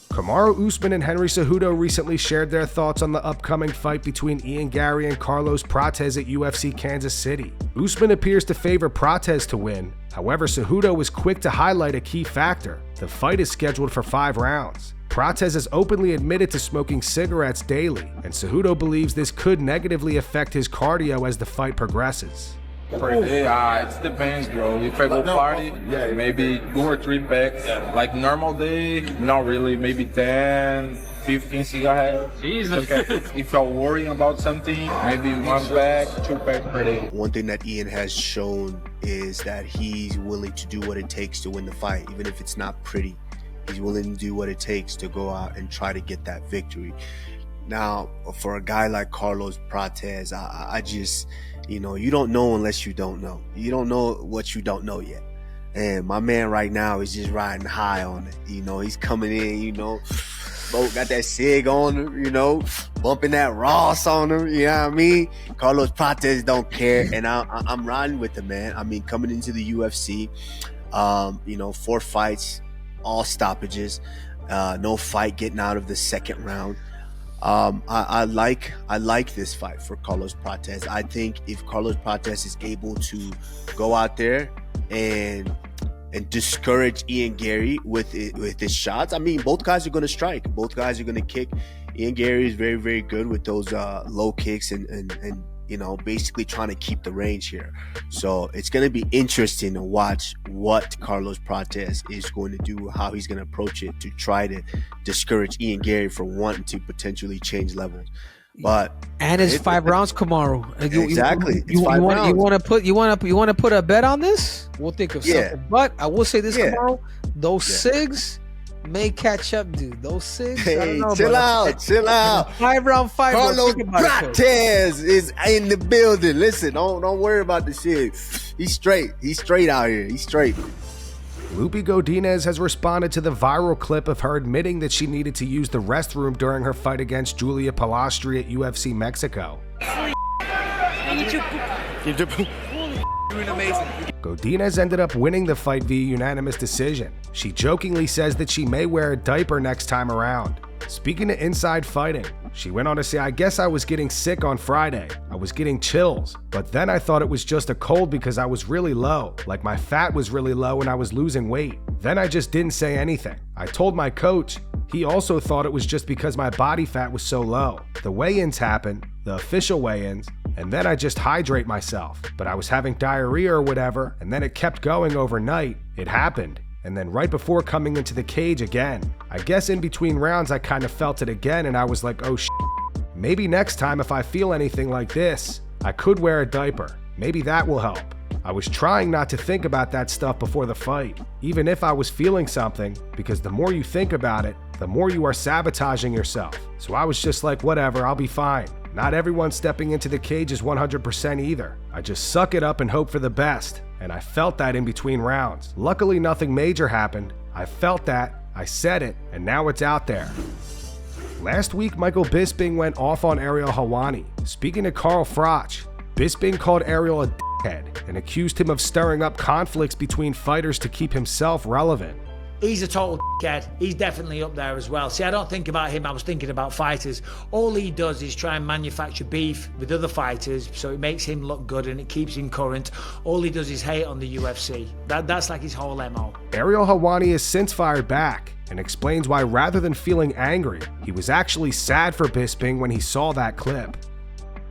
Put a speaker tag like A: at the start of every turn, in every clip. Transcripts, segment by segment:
A: Kamaru Usman and Henry Cejudo recently shared their thoughts on the upcoming fight between Ian Garry and Carlos Prates at UFC Kansas City. Usman appears to favor Prates to win. However, Cejudo was quick to highlight a key factor. The fight is scheduled for 5 rounds. Prates has openly admitted to smoking cigarettes daily, and Cejudo believes this could negatively affect his cardio as the fight progresses.
B: Per day, it depends, bro. If I go party, yeah, maybe 2 or 3 packs. Like normal day, not really. Maybe 10, 15 cigarettes. Jesus. Okay. If I'm worrying about something, maybe 1 pack, 2 packs per day.
C: One thing that Ian has shown is that he's willing to do what it takes to win the fight, even if it's not pretty. He's willing to do what it takes to go out and try to get that victory. Now, for a guy like Carlos Prates, I just, you know, you don't know unless you don't know. You don't know what you don't know yet. And my man right now is just riding high on it. You know, he's coming in, you know, got that cig on him, you know, bumping that Ross on him, you know what I mean? Carlos Prates don't care, and I'm riding with him, man. I mean, coming into the UFC, you know, 4 fights, all stoppages, no fight getting out of the 2nd round. I like this fight for Carlos Prates. I think if Carlos Prates is able to go out there and discourage Ian Garry with his shots, I mean, both guys are going to strike. Both guys are going to kick. Ian Garry is very, very good with those low kicks and you know, basically trying to keep the range here. So it's going to be interesting to watch what Carlos Prates is going to do, how he's going to approach it to try to discourage Ian Garry from wanting to potentially change levels. But
D: and it's 5 rounds, Kamaru.
C: Exactly.
D: You want to put a bet on this? We'll think of something. But I will say this, Kamaru, those cigs may catch up, dude. Those cigs.
C: Hey,
D: I don't know,
C: chill out.
D: 5-round fight.
C: Carlos Prates is in the building. Listen, don't worry about the shit. He's straight. He's straight out here. He's straight.
A: Loopy Godinez has responded to the viral clip of her admitting that she needed to use the restroom during her fight against Julia Palastri at UFC Mexico.
E: Doing amazing.
A: Godinez ended up winning the fight via unanimous decision. She jokingly says that she may wear a diaper next time around. Speaking to Inside Fighting, she went on to say, "I guess I was getting sick on Friday. I was getting chills, but then I thought it was just a cold because I was really low, like my fat was really low and I was losing weight. Then I just didn't say anything. I told my coach. He also thought it was just because my body fat was so low. The weigh-ins happened, the official weigh-ins, and then I just hydrate myself. But I was having diarrhea or whatever, and then it kept going overnight. It happened. And then right before coming into the cage again. I guess in between rounds I kind of felt it again and I was like, oh shit. Maybe next time if I feel anything like this, I could wear a diaper. Maybe that will help. I was trying not to think about that stuff before the fight, even if I was feeling something, because the more you think about it, the more you are sabotaging yourself. So I was just like, whatever, I'll be fine. Not everyone stepping into the cage is 100% either. I just suck it up and hope for the best. And I felt that in between rounds. Luckily, nothing major happened. I felt that, I said it, and now it's out there." Last week, Michael Bisping went off on Ariel Helwani. Speaking to Carl Froch, Bisping called Ariel a dickhead and accused him of stirring up conflicts between fighters to keep himself relevant.
F: He's a total dickhead. He's definitely up there as well. See, I don't think about him, I was thinking about fighters. All he does is try and manufacture beef with other fighters, so it makes him look good and it keeps him current. All he does is hate on the UFC. That's like his whole MO.
A: Ariel Helwani has since fired back and explains why rather than feeling angry, he was actually sad for Bisping when he saw that clip.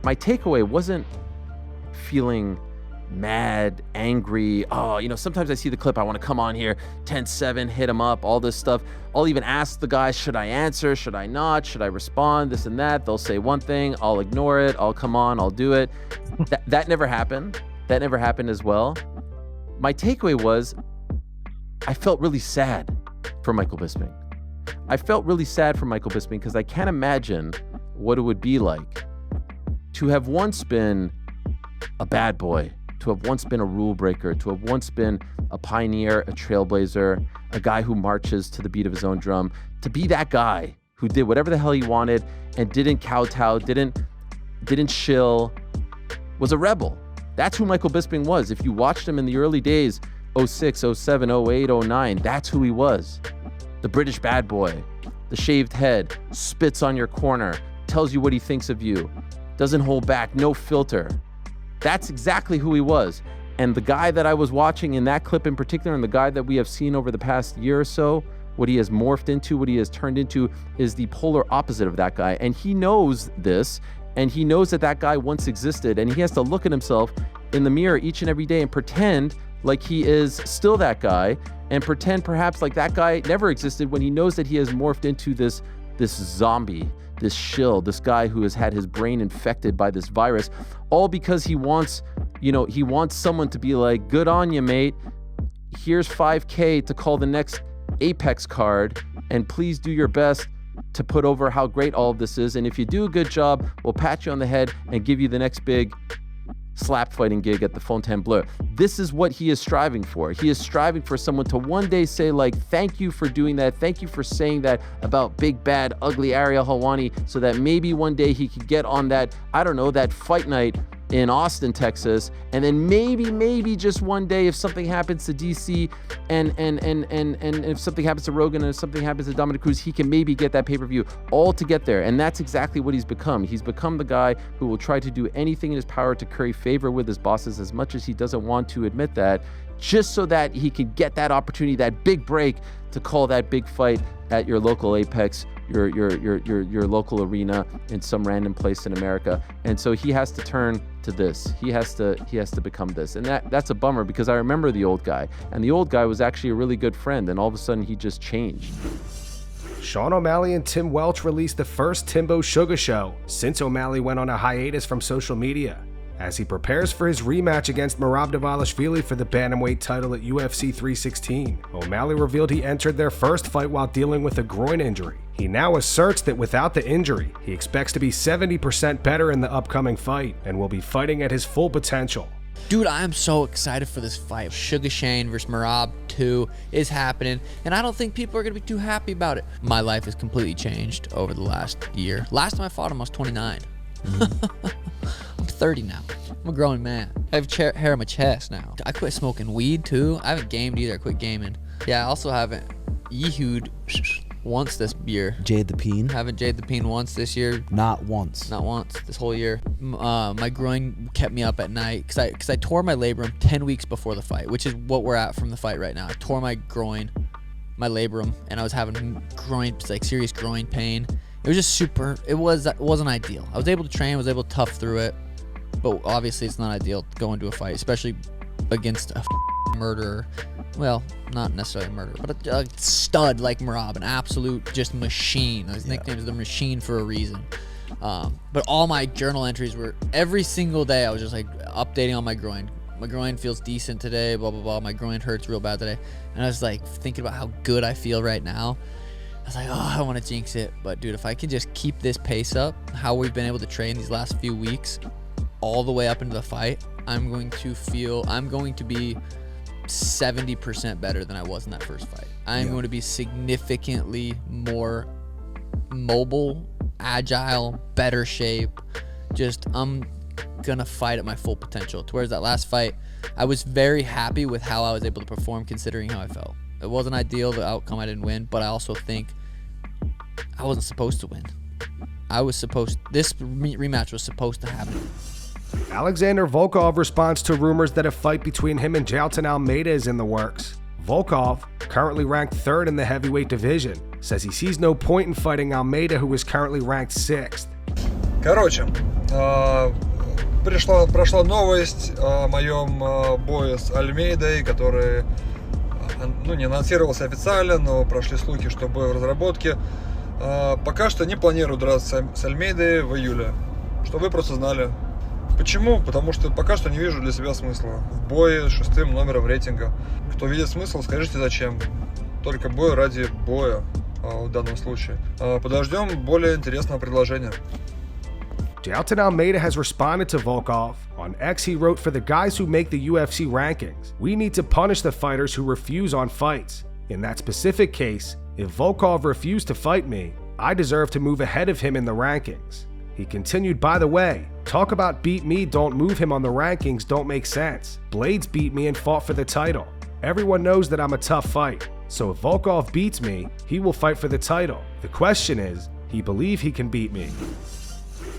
G: My takeaway wasn't feeling mad, angry. Oh, you know, sometimes I see the clip, I want to come on here, 10-7, hit him up, all this stuff. I'll even ask the guys, should I answer? Should I not? Should I respond? This and that. They'll say one thing, I'll ignore it. I'll come on, I'll do it. That never happened. That never happened as well. My takeaway was, I felt really sad for Michael Bisping. I felt really sad for Michael Bisping because I can't imagine what it would be like to have once been a bad boy, to have once been a rule breaker, to have once been a pioneer, a trailblazer, a guy who marches to the beat of his own drum, to be that guy who did whatever the hell he wanted and didn't kowtow, didn't shill, was a rebel. That's who Michael Bisping was. If you watched him in the early days, 06, 07, 08, 09, that's who he was. The British bad boy, the shaved head, spits on your corner, tells you what he thinks of you, doesn't hold back, no filter. That's exactly who he was. And the guy that I was watching in that clip in particular, and the guy that we have seen over the past year or so, what he has morphed into, what he has turned into, is the polar opposite of that guy. And he knows this, and he knows that that guy once existed, and he has to look at himself in the mirror each and every day and pretend like he is still that guy, and pretend perhaps like that guy never existed, when he knows that he has morphed into this zombie, this shill, this guy who has had his brain infected by this virus, all because he wants, you know, he wants someone to be like, good on you, mate. Here's $5K to call the next Apex card, and please do your best to put over how great all of this is. And if you do a good job, we'll pat you on the head and give you the next big slap fighting gig at the Fontainebleau. This is what he is striving for. He is striving for someone to one day say, like, thank you for doing that. Thank you for saying that about big, bad, ugly Ariel Helwani, so that maybe one day he could get on that, I don't know, that fight night in Austin, Texas, and then maybe just one day, if something happens to DC and if something happens to Rogan and if something happens to Dominic Cruz, he can maybe get that pay-per-view, all to get there. And that's exactly what he's become. He's become the guy who will try to do anything in his power to curry favor with his bosses, as much as he doesn't want to admit that, just so that he can get that opportunity, that big break, to call that big fight at your local Apex, your local arena in some random place in America. And so he has to turn to this. He has to become this. And that's a bummer, because I remember the old guy, and the old guy was actually a really good friend, and all of a sudden he just changed.
A: Sean O'Malley and Tim Welch released the first Timbo Sugar Show since O'Malley went on a hiatus from social media. As he prepares for his rematch against Merab Dvalishvili for the bantamweight title at UFC 316, O'Malley revealed he entered their first fight while dealing with a groin injury. He now asserts that without the injury, he expects to be 70% better in the upcoming fight and will be fighting at his full potential.
H: Dude, I am so excited for this fight. Sugar Shane versus Merab 2 is happening, and I don't think people are going to be too happy about it. My life has completely changed over the last year. Last time I fought him, I was 29. I'm 30 now. I'm a grown man. I have hair on my chest now. I quit smoking weed too. I haven't gamed either. I quit gaming. Yeah, I also haven't yeehooed once this year.
I: Jade the Peen?
H: Haven't Jade the Peen once this year.
I: Not once.
H: Not once this whole year. My groin kept me up at night because I tore my labrum 10 weeks before the fight, which is what we're at from the fight right now. I tore my groin, my labrum, and I was having serious groin pain. It was just it wasn't ideal. I was able to train, I was able to tough through it, but obviously it's not ideal to go into a fight, especially against a murderer. Well, not necessarily a murderer, but a stud like Merab, an absolute just machine. His nickname is the Machine for a reason. But all my journal entries were, every single day I was just like updating on my groin. My groin feels decent today, blah, blah, blah. My groin hurts real bad today. And I was like thinking about how good I feel right now. I was like, oh, I don't want to jinx it. But dude, if I can just keep this pace up, how we've been able to train these last few weeks, all the way up into the fight, I'm going to be 70% better than I was in that first fight. I'm going to be significantly more mobile, agile, better shape. Just, I'm gonna fight at my full potential. Whereas that last fight, I was very happy with how I was able to perform considering how I felt. It wasn't ideal, the outcome, I didn't win, but I also think I wasn't supposed to win. This rematch was supposed to happen.
A: Alexander Volkov responds to rumors that a fight between him and Jailton Almeida is in the works. Volkov, currently ranked 3rd in the heavyweight division, says he sees no point in fighting Almeida, who is currently ranked 6th.
J: Короче, прошла новость о моем бое с Альмейдой, который не анонсировался официально, но прошли слухи, что бой в разработке. Пока что не планирую драться с Альмейдой в июле, чтобы вы просто знали. Почему? Потому что пока что не вижу для себя смысла в бое с 6-м номером рейтинга. Кто видит смысл, скажите зачем. Только бой ради боя в данном случае. Подождем более интересного предложения.
A: Jailton Almeida has responded to Volkov. On X, he wrote, "For the guys who make the UFC rankings, we need to punish the fighters who refuse on fights. In that specific case, if Volkov refused to fight me, I deserve to move ahead of him in the rankings." He continued, "By the way, talk about beat me, don't move him on the rankings don't make sense. Blades beat me and fought for the title. Everyone knows that I'm a tough fight. So if Volkov beats me, he will fight for the title. The question is, he believes he can beat me.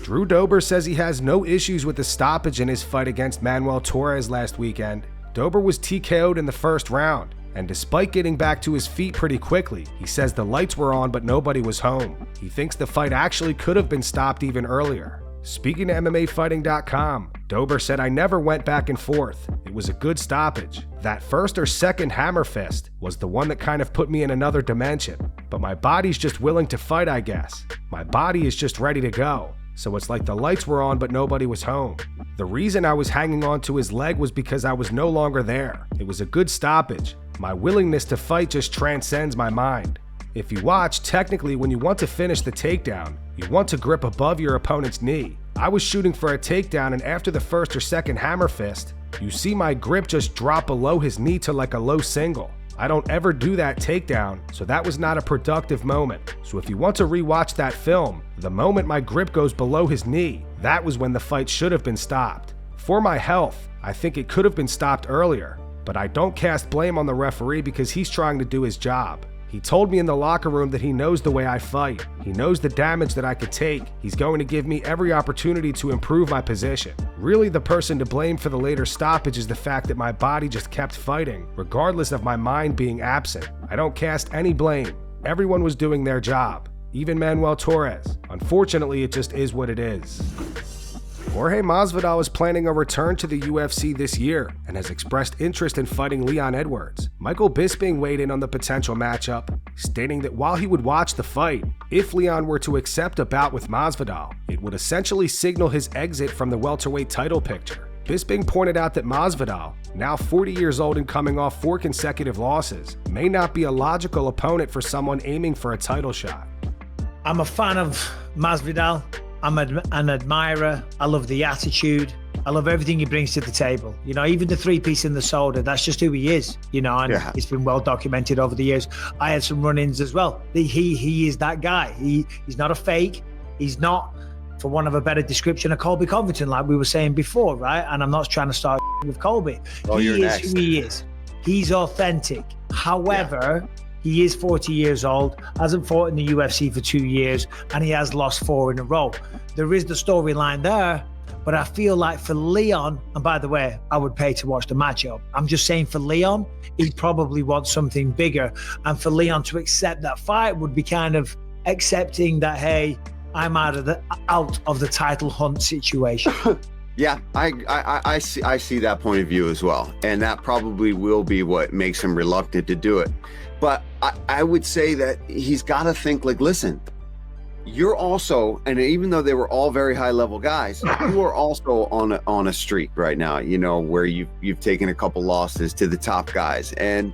A: Drew Dober says he has no issues with the stoppage in his fight against Manuel Torres last weekend. Dober was TKO'd in the first round, and despite getting back to his feet pretty quickly, he says the lights were on but nobody was home. He thinks the fight actually could have been stopped even earlier. Speaking to MMAfighting.com, Dober said, "I never went back and forth. It was a good stoppage. That first or second hammer fist was the one that kind of put me in another dimension. But my body's just willing to fight, I guess. My body is just ready to go. So it's like the lights were on but nobody was home. The reason I was hanging on to his leg was because I was no longer there. It was a good stoppage. My willingness to fight just transcends my mind." If you watch, technically when you want to finish the takedown, you want to grip above your opponent's knee. I was shooting for a takedown, and after the first or second hammer fist, you see my grip just drop below his knee to like a low single. I don't ever do that takedown, so that was not a productive moment. So if you want to rewatch that film, the moment my grip goes below his knee, that was when the fight should have been stopped. For my health, I think it could have been stopped earlier, but I don't cast blame on the referee because he's trying to do his job. He told me in the locker room that he knows the way I fight. He knows the damage that I could take. He's going to give me every opportunity to improve my position. Really, the person to blame for the later stoppage is the fact that my body just kept fighting, regardless of my mind being absent. I don't cast any blame. Everyone was doing their job, even Manuel Torres. Unfortunately, it just is what it is. Jorge Masvidal is planning a return to the UFC this year and has expressed interest in fighting Leon Edwards. Michael Bisping weighed in on the potential matchup, stating that while he would watch the fight, if Leon were to accept a bout with Masvidal, it would essentially signal his exit from the welterweight title picture. Bisping pointed out that Masvidal, now 40 years old and coming off 4 consecutive losses, may not be a logical opponent for someone aiming for a title shot.
F: I'm a fan of Masvidal. I'm an admirer. I love the attitude. I love everything he brings to the table. You know, even the 3-piece in the shoulder, that's just who he is, you know, and it's been well documented over the years. I had some run-ins as well. He is that guy. He's not a fake. He's not, for want of a better description, a Colby Covington, like we were saying before, right? And I'm not trying to start with Colby. He is who he is. He's authentic. However, he is 40 years old, hasn't fought in the UFC for 2 years, and he has lost 4 in a row. There is the storyline there, but I feel like for Leon, and by the way, I would pay to watch the matchup. I'm just saying for Leon, he'd probably want something bigger. And for Leon to accept that fight would be kind of accepting that, hey, I'm out of the title hunt situation.
I: Yeah, I see that point of view as well. And that probably will be what makes him reluctant to do it. But I would say that he's got to think like, listen, you're also, and even though they were all very high level guys, you are also on a streak right now, you know, where you've taken a couple losses to the top guys. And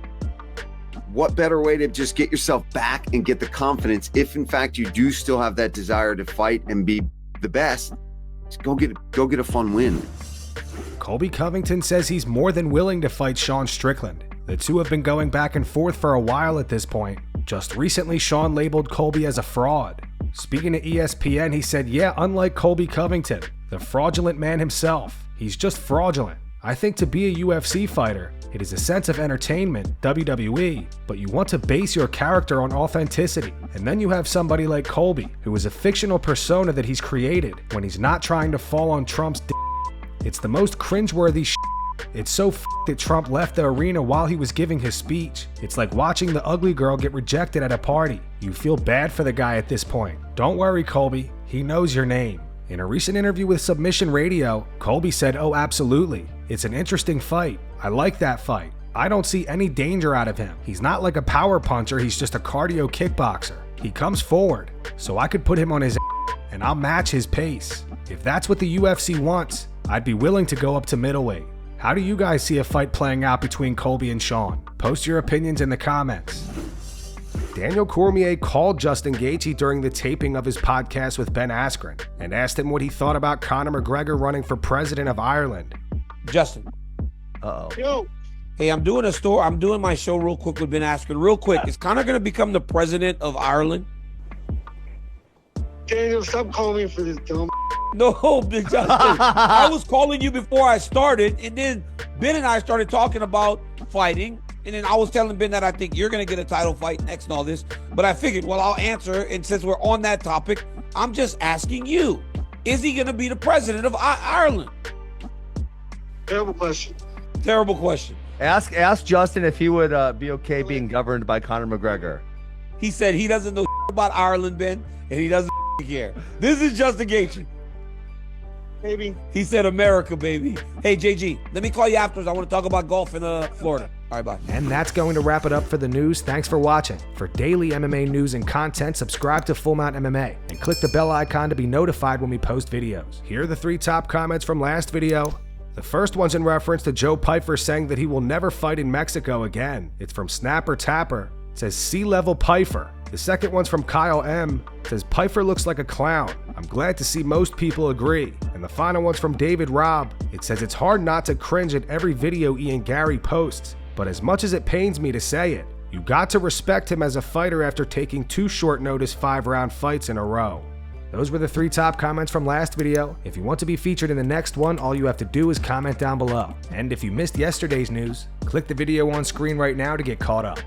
I: what better way to just get yourself back and get the confidence if in fact you do still have that desire to fight and be the best, just go get a fun win.
A: Colby Covington says he's more than willing to fight Sean Strickland. The two have been going back and forth for a while at this point. Just recently, Sean labeled Colby as a fraud. Speaking to ESPN, he said, yeah, unlike Colby Covington, the fraudulent man himself, he's just fraudulent. I think to be a UFC fighter, it is a sense of entertainment, WWE, but you want to base your character on authenticity. And then you have somebody like Colby, who is a fictional persona that he's created when he's not trying to fall on Trump's d. It's the most cringeworthy shit. It's so that Trump left the arena while he was giving his speech. It's like watching the ugly girl get rejected at a party. You feel bad for the guy at this point. Don't worry, Colby. He knows your name. In a recent interview with Submission Radio, Colby said, oh, absolutely. It's an interesting fight. I like that fight. I don't see any danger out of him. He's not like a power puncher. He's just a cardio kickboxer. He comes forward, so I could put him on his and I'll match his pace. If that's what the UFC wants, I'd be willing to go up to middleweight. How do you guys see a fight playing out between Colby and Sean? Post your opinions in the comments. Daniel Cormier called Justin Gaethje during the taping of his podcast with Ben Askren and asked him what he thought about Conor McGregor running for president of Ireland.
K: Justin. Yo. Hey, I'm doing my show real quick with Ben Askren. Real quick, is Conor going to become the president of Ireland?
L: Daniel, stop calling me for this dumb.
K: No, Big Justin. I was calling you before I started, and then Ben and I started talking about fighting, And then I was telling Ben that I think you're going to get a title fight next and all this. But I figured, well, I'll answer. And since we're on that topic, I'm just asking you, is he going to be the president of Ireland?
L: Terrible question.
K: Terrible question.
M: Ask Justin if he would be okay being governed by Conor McGregor.
K: He said he doesn't know about Ireland, Ben, and he doesn't care. This is Justin Gaethje.
L: Baby.
K: He said America, baby. Hey, JG, let me call you afterwards. I want to talk about golf in Florida. All right, bye.
A: And that's going to wrap it up for the news. Thanks for watching. For daily MMA news and content, subscribe to Full Mount MMA and click the bell icon to be notified when we post videos. Here are the 3 top comments from last video. The first one's in reference to Joe Pyfer saying that he will never fight in Mexico again. It's from Snapper Tapper. It says C-level Pyfer. The second one's from Kyle M. It says Pyfer looks like a clown. I'm glad to see most people agree. And the final one's from David Robb. It says it's hard not to cringe at every video Ian Gary posts, but as much as it pains me to say it, you got to respect him as a fighter after taking 2 short notice 5-round fights in a row. Those were the 3 top comments from last video. If you want to be featured in the next one, all you have to do is comment down below. And if you missed yesterday's news, click the video on screen right now to get caught up.